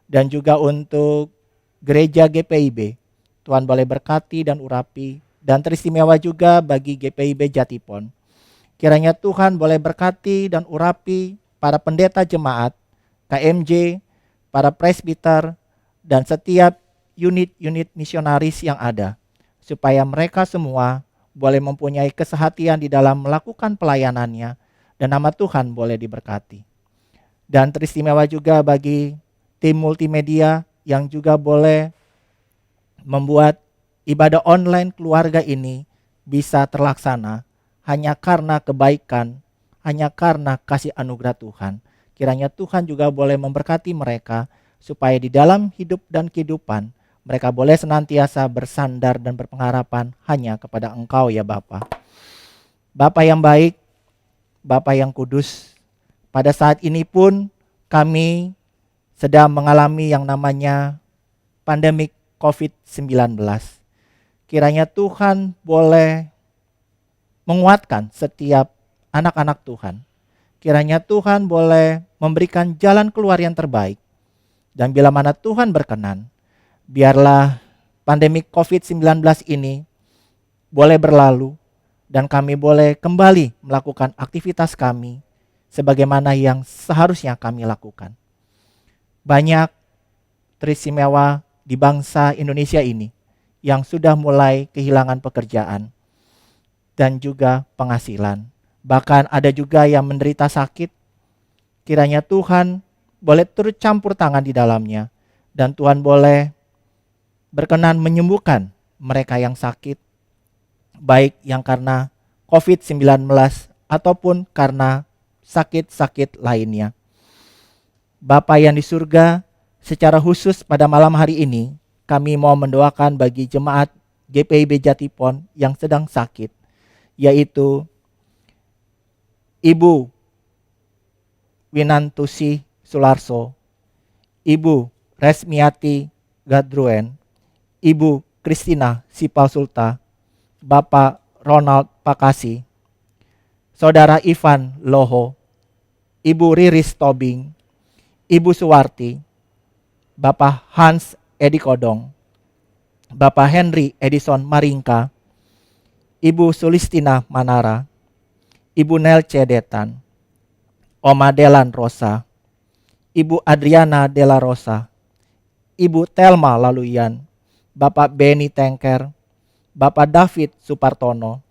[SPEAKER 3] Dan juga untuk gereja GPIB, Tuhan boleh berkati dan urapi, dan teristimewa juga bagi GPIB Jatipon. Kiranya Tuhan boleh berkati dan urapi para pendeta jemaat, KMJ, para presbiter, dan setiap unit-unit misionaris yang ada, supaya mereka semua boleh mempunyai kesehatian di dalam melakukan pelayanannya, dan nama Tuhan boleh diberkati. Dan teristimewa juga bagi tim multimedia yang juga boleh membuat ibadah online keluarga ini bisa terlaksana hanya karena kebaikan, hanya karena kasih anugerah Tuhan. Kiranya Tuhan juga boleh memberkati mereka, supaya di dalam hidup dan kehidupan mereka boleh senantiasa bersandar dan berpengharapan hanya kepada Engkau ya Bapa. Bapa yang baik, Bapa yang kudus, pada saat ini pun kami sedang mengalami yang namanya pandemik COVID-19. Kiranya Tuhan boleh menguatkan setiap anak-anak Tuhan. Kiranya Tuhan boleh memberikan jalan keluar yang terbaik. Dan bila mana Tuhan berkenan, biarlah pandemi COVID-19 ini boleh berlalu dan kami boleh kembali melakukan aktivitas kami sebagaimana yang seharusnya kami lakukan. Banyak teristimewa di bangsa Indonesia ini yang sudah mulai kehilangan pekerjaan. dan juga penghasilan. Bahkan ada juga yang menderita sakit. Kiranya Tuhan boleh turut campur tangan di dalamnya. Dan Tuhan boleh berkenan menyembuhkan mereka yang sakit. Baik yang karena COVID-19 ataupun karena sakit-sakit lainnya. Bapa yang di surga, secara khusus pada malam hari ini, kami mau mendoakan bagi jemaat GPIB Jatipon yang sedang sakit, yaitu Ibu Winantusi Sularso, Ibu Resmiati Gadruen, Ibu Kristina Sipalsulta, Bapak Ronald Pakasi, Saudara Ivan Loho, Ibu Riris Tobing, Ibu Suwarti, Bapak Hans Edi Kodong, Bapak Henry Edison Maringka, Ibu Sulistina Manara, Ibu Nelce Detan, Oma Delan Rosa, Ibu Adriana Della Rosa, Ibu Telma Laluyan, Bapak Beni Tengker, Bapak David Supartono,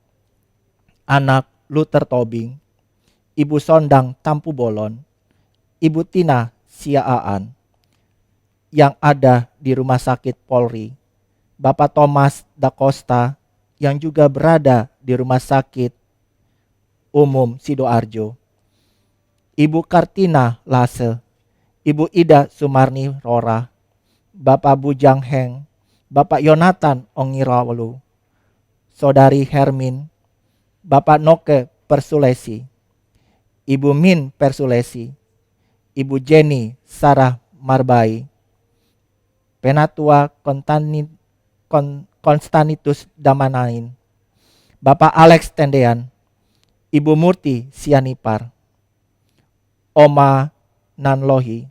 [SPEAKER 3] anak Luther Tobing, Ibu Sondang Tampu Bolon, Ibu Tina Siaan yang ada di Rumah Sakit Polri, Bapak Thomas Da Costa yang juga berada di Rumah Sakit Umum Sidoarjo, Ibu Kartina Lase, Ibu Ida Sumarni Rora, Bapak Bujang Heng, Bapak Yonatan Ongirawalu, Saudari Hermin, Bapak Noke Persulesi, Ibu Min Persulesi, Ibu Jenny Sarah Marbai, Penatua Konstanitus Damanain, Bapak Alex Tendean, Ibu Murti Sianipar, Oma Nanlohi,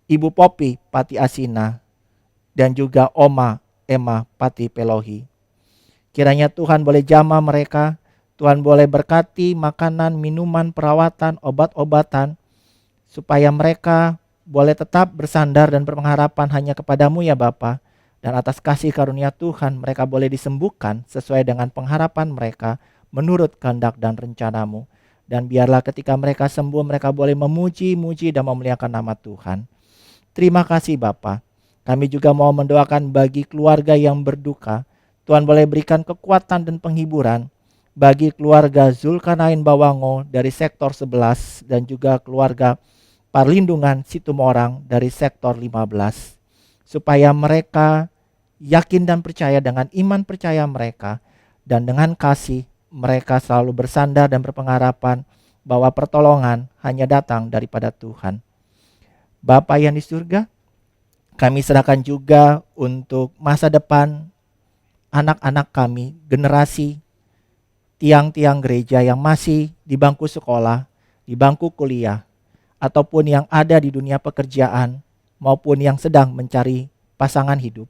[SPEAKER 3] Ibu Popi Pati Asina, dan juga Oma Emma Pati Pelohi. Kiranya Tuhan boleh jamah mereka, Tuhan boleh berkati makanan, minuman, perawatan, obat-obatan, supaya mereka boleh tetap bersandar dan berpengharapan hanya kepadamu ya Bapa. Dan atas kasih karunia Tuhan mereka boleh disembuhkan sesuai dengan pengharapan mereka menurut kehendak dan rencanamu. Dan biarlah ketika mereka sembuh mereka boleh memuji-muji dan memuliakan nama Tuhan. Terima kasih Bapa. Kami juga mau mendoakan bagi keluarga yang berduka. Tuhan boleh berikan kekuatan dan penghiburan bagi keluarga Zulkarnain Bawango dari sektor 11 dan juga keluarga Perlindungan Situmorang dari sektor 15. Supaya mereka yakin dan percaya dengan iman percaya mereka dan dengan kasih mereka selalu bersandar dan berpengharapan bahwa pertolongan hanya datang daripada Tuhan. Bapa yang di surga, kami serahkan juga untuk masa depan anak-anak kami, generasi tiang-tiang gereja yang masih di bangku sekolah, di bangku kuliah, ataupun yang ada di dunia pekerjaan, maupun yang sedang mencari pasangan hidup.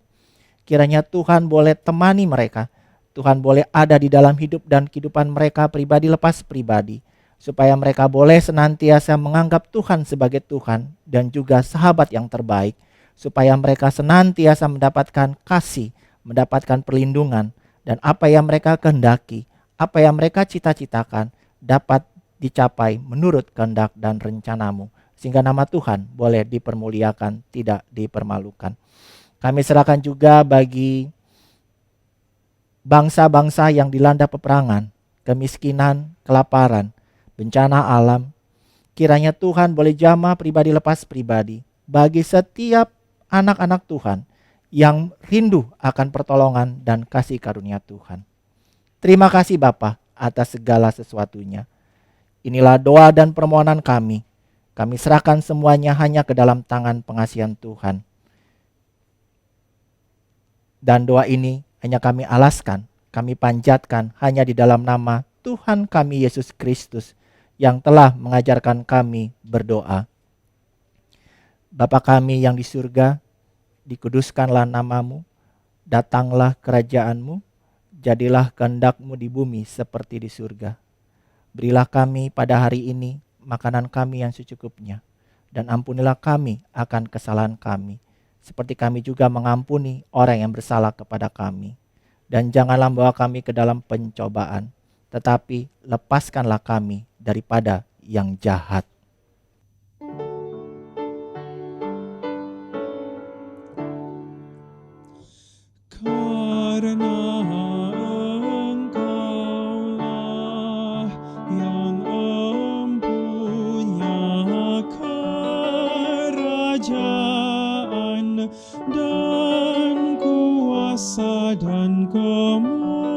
[SPEAKER 3] Kiranya Tuhan boleh temani mereka, Tuhan boleh ada di dalam hidup dan kehidupan mereka pribadi lepas pribadi, supaya mereka boleh senantiasa menganggap Tuhan sebagai Tuhan dan juga sahabat yang terbaik, supaya mereka senantiasa mendapatkan kasih, mendapatkan perlindungan, dan apa yang mereka kehendaki, apa yang mereka cita-citakan dapat dicapai menurut kehendak dan rencanamu, sehingga nama Tuhan boleh dipermuliakan, tidak dipermalukan. Kami serahkan juga bagi bangsa-bangsa yang dilanda peperangan, kemiskinan, kelaparan, bencana alam. Kiranya Tuhan boleh jamah pribadi lepas pribadi bagi setiap anak-anak Tuhan yang rindu akan pertolongan dan kasih karunia Tuhan. Terima kasih Bapa atas segala sesuatunya. Inilah doa dan permohonan kami. Kami serahkan semuanya hanya ke dalam tangan pengasihan Tuhan. Dan doa ini hanya kami alaskan, kami panjatkan hanya di dalam nama Tuhan kami Yesus Kristus yang telah mengajarkan kami berdoa. Bapa kami yang di surga, dikuduskanlah namamu, datanglah kerajaanmu, jadilah kehendak-Mu di bumi seperti di surga. Berilah kami pada hari ini makanan kami yang secukupnya, dan ampunilah kami akan kesalahan kami, seperti kami juga mengampuni orang yang bersalah kepada kami. Dan janganlah membawa kami ke dalam pencobaan, tetapi lepaskanlah kami daripada yang jahat.
[SPEAKER 2] Karena Engkaulah yang empunya kerajaan dan kuasa dan kemuliaan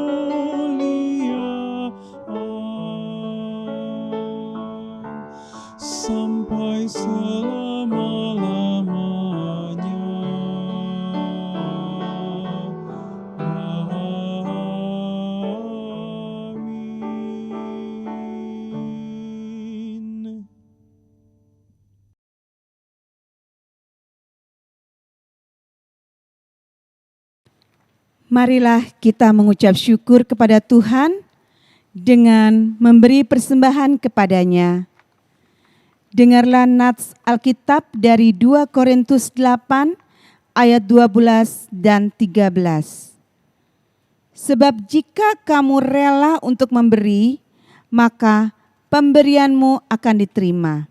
[SPEAKER 2] sampai selama-lamanya. Amin.
[SPEAKER 1] Marilah kita mengucap syukur kepada Tuhan dengan memberi persembahan kepadanya. Dengarlah nats Alkitab dari 2 Korintus 8 ayat 12 dan 13. Sebab jika kamu rela untuk memberi, maka pemberianmu akan diterima.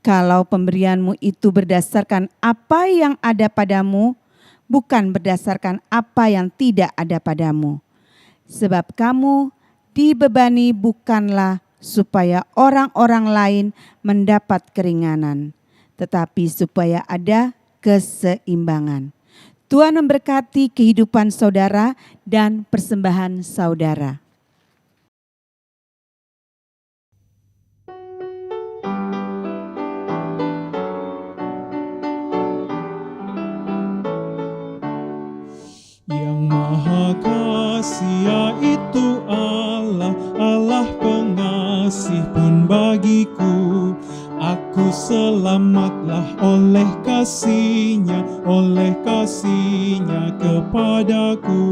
[SPEAKER 1] Kalau pemberianmu itu berdasarkan apa yang ada padamu, bukan berdasarkan apa yang tidak ada padamu. Sebab kamu dibebani bukanlah supaya orang-orang lain mendapat keringanan, tetapi supaya ada keseimbangan. Tuhan memberkati kehidupan saudara dan persembahan saudara.
[SPEAKER 2] Yang Maha Kasih yaitu Allah, Allah pengasih pun bagiku. Aku selamatlah oleh kasih-Nya kepadaku.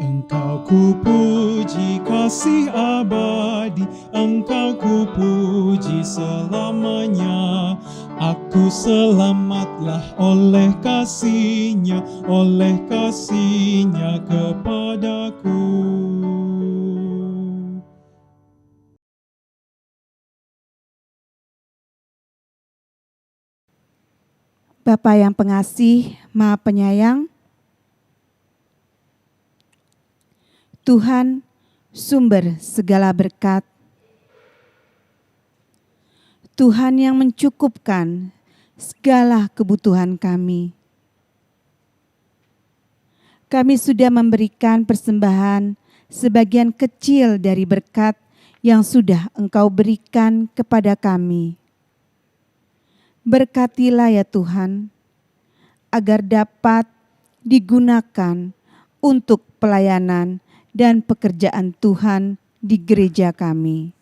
[SPEAKER 2] Engkau ku puji kasih abadi, Engkau ku puji selamanya. Aku selamatlah oleh kasih-Nya kepadaku.
[SPEAKER 1] Bapa yang pengasih, Maha Penyayang, Tuhan sumber segala berkat, Tuhan yang mencukupkan segala kebutuhan kami. Kami sudah memberikan persembahan sebagian kecil dari berkat yang sudah Engkau berikan kepada kami. Berkatilah ya Tuhan, agar dapat digunakan untuk pelayanan dan pekerjaan Tuhan di gereja kami.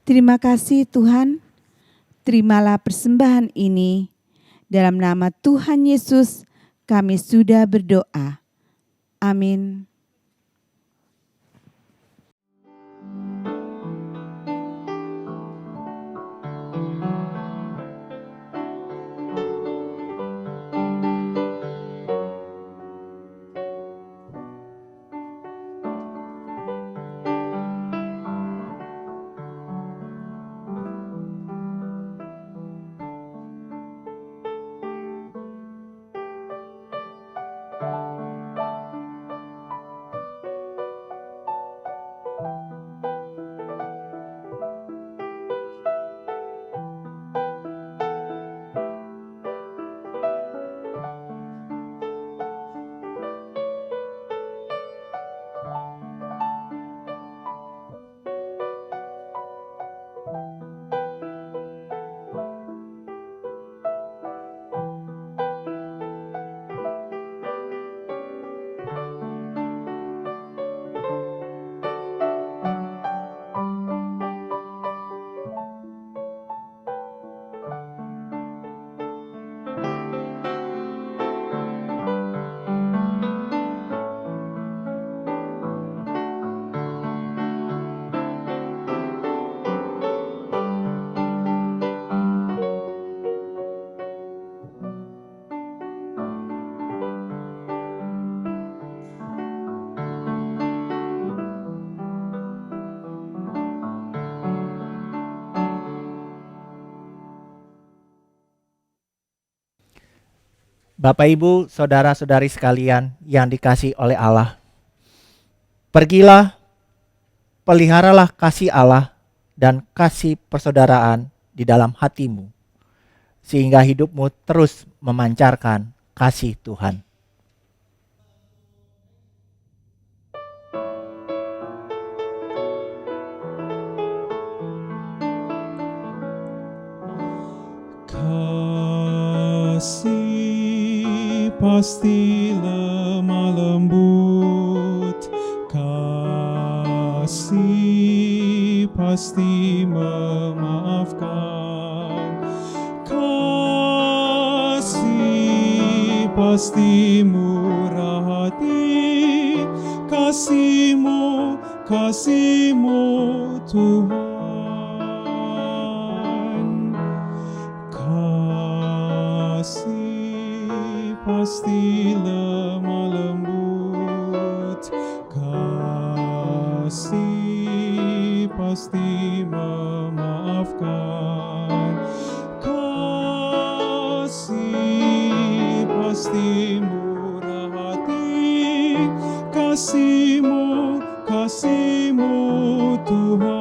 [SPEAKER 1] Terima kasih Tuhan, terimalah persembahan ini. Dalam nama Tuhan Yesus kami sudah berdoa. Amin.
[SPEAKER 3] Bapak, Ibu, saudara-saudari sekalian yang dikasihi oleh Allah, pergilah, peliharalah kasih Allah dan kasih persaudaraan di dalam hatimu, sehingga hidupmu terus memancarkan kasih Tuhan.
[SPEAKER 2] Kasih pasti lemah lembut, kasih pasti memaafkan, kasih pasti murah hati, kasih-Mu Tuhan. Kasih pasti lemah lembut, kasih pasti memaafkan, kasih pasti murah hati, kasih-Mu Tuhan.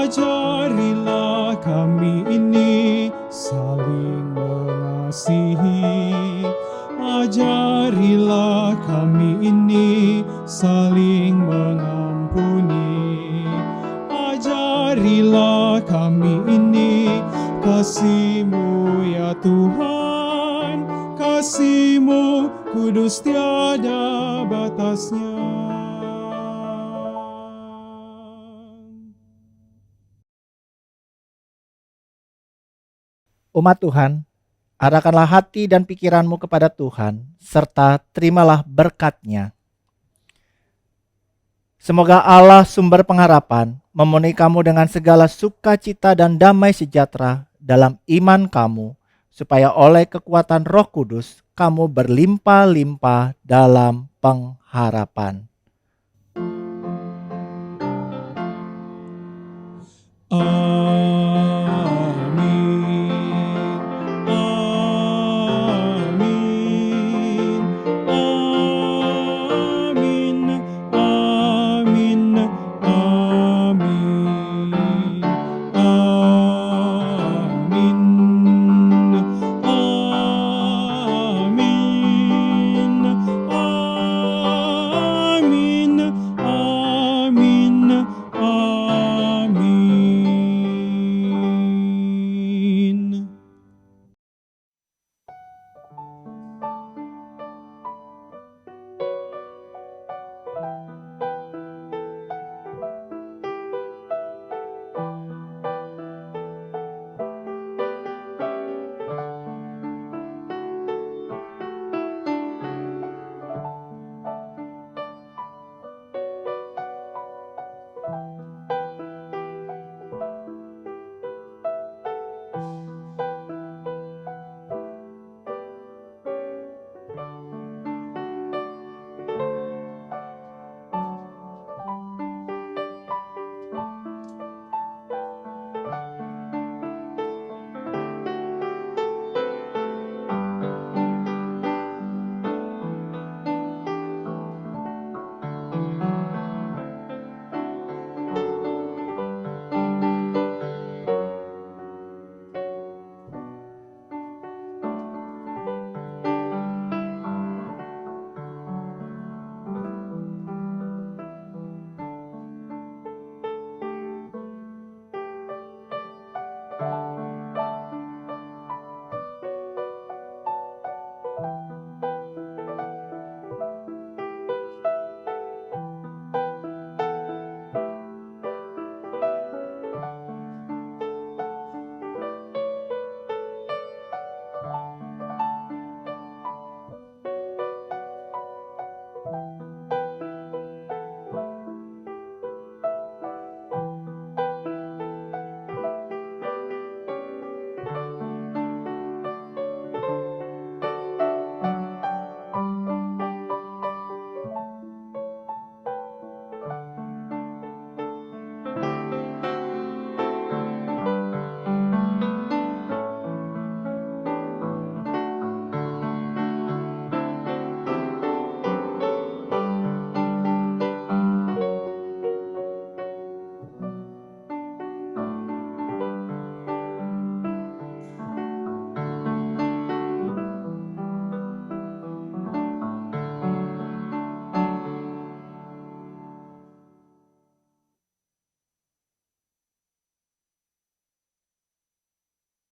[SPEAKER 2] Ajarilah kami ini saling mengasihi, ajarilah kami ini saling mengampuni, ajarilah kami ini kasih-Mu ya Tuhan, kasih-Mu kudus tiada batasnya.
[SPEAKER 3] Umat Tuhan, arahkanlah hati dan pikiranmu kepada Tuhan, serta terimalah berkat-Nya. Semoga Allah sumber pengharapan memenuhi kamu dengan segala sukacita dan damai sejahtera dalam iman kamu, supaya oleh kekuatan Roh Kudus kamu berlimpah-limpah dalam pengharapan.